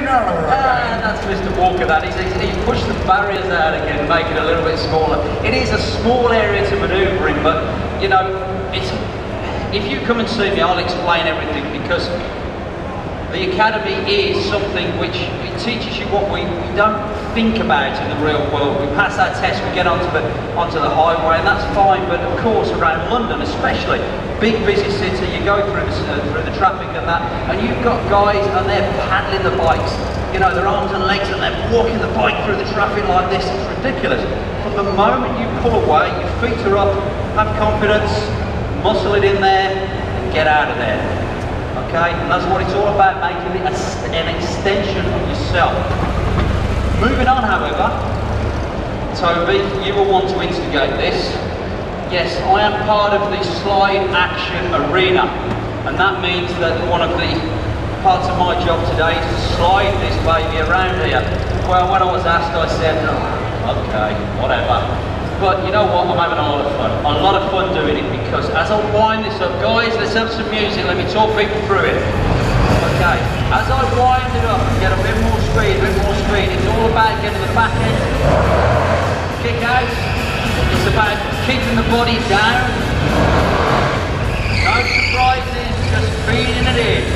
narrower again. That's Mr. Walker, that. He pushed the barriers out again, make it a little bit smaller. It is a small area to manoeuvre in, but, you know, if you come and see me, I'll explain everything, because the academy is something which it teaches you what we don't think about in the real world. We pass that test, we get onto the highway, and that's fine. But of course, around London, especially big busy city, you go through the traffic and that, and you've got guys and they're paddling the bikes, you know, their arms and legs, and they're walking the bike through the traffic like this. It's ridiculous. From the moment you pull away, your feet are up, have confidence, muscle it in there, and get out of there. Okay, and that's what it's all about, making it an extension of yourself. Moving on, however, Toby, you will want to instigate this. Yes, I am part of the slide action arena, and that means that one of the parts of my job today is to slide this baby around here. Well, when I was asked, I said, oh, okay, whatever. But you know what, I'm having a lot of fun. A lot of fun doing it, because as I wind this up, guys, let's have some music, let me talk people through it. Okay, as I wind it up and get a bit more speed, it's all about getting the back end kick out. It's about keeping the body down. No surprises, just feeding it in.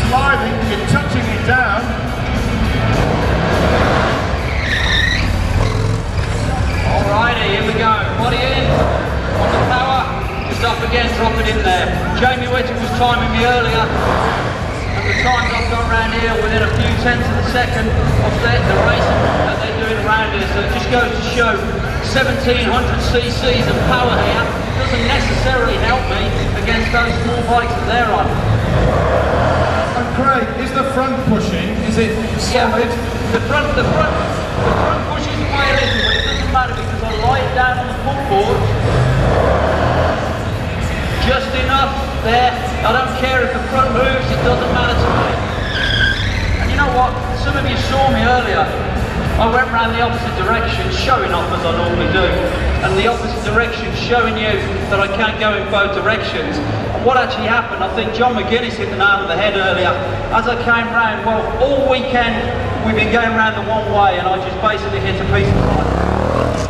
Sliding, you're touching it down. Alrighty, here we go. Body in, on the power, just up again, drop it in there. Jamie Whittock was timing me earlier, and the times I've got around here within a few tenths of a second of the racing that they're doing around here. So it just goes to show 1700 cc's of power here doesn't necessarily help me against those small bikes that they're on. And Craig, is the front pushing? Is it solid? Yeah, the front pushes away a little, but it doesn't matter, because I lie it down on the footboard just enough there. I don't care if the front moves, it doesn't matter to me. And you know what? Some of you saw me earlier. I went round the opposite direction, showing off as I normally do, and the opposite direction showing you that I can't go in both directions. And what actually happened, I think John McGuinness hit the nail on the head earlier. As I came round, well, all weekend we've been going round the one way, and I just basically hit a piece of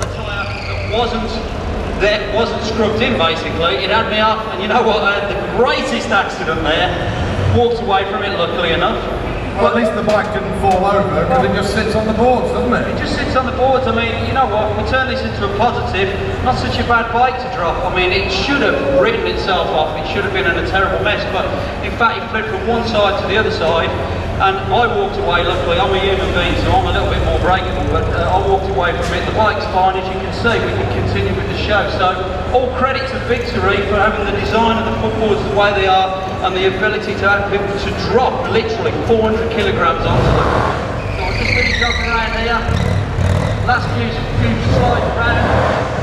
the tyre that wasn't scrubbed in, basically. It had me up, and you know what, I had the greatest accident there. Walked away from it, luckily enough. Well, at least the bike didn't fall over, because it just sits on the boards, doesn't it? It just sits on the boards. I mean, you know what, we turn this into a positive, not such a bad bike to drop. I mean, it should have written itself off, it should have been in a terrible mess, but in fact it flipped from one side to the other side, and I walked away. Luckily, I'm a human being, so I'm a little bit more breakable, but I walked away from it. The bike's fine, as you can see. We can continue with the show. So all credit to Victory for having the design of the footboards the way they are, and the ability to have people to drop literally 400 kilograms onto them. So I'll just finish up around here. Last few slides around.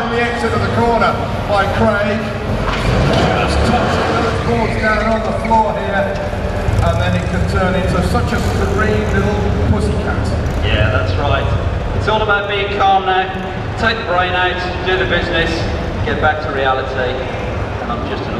Exit of the corner by Craig. Just touching those boards down on the floor here, and then it can turn into such a serene little pussycat. Yeah, that's right. It's all about being calm now. Take the brain out, do the business, get back to reality, and I'm just an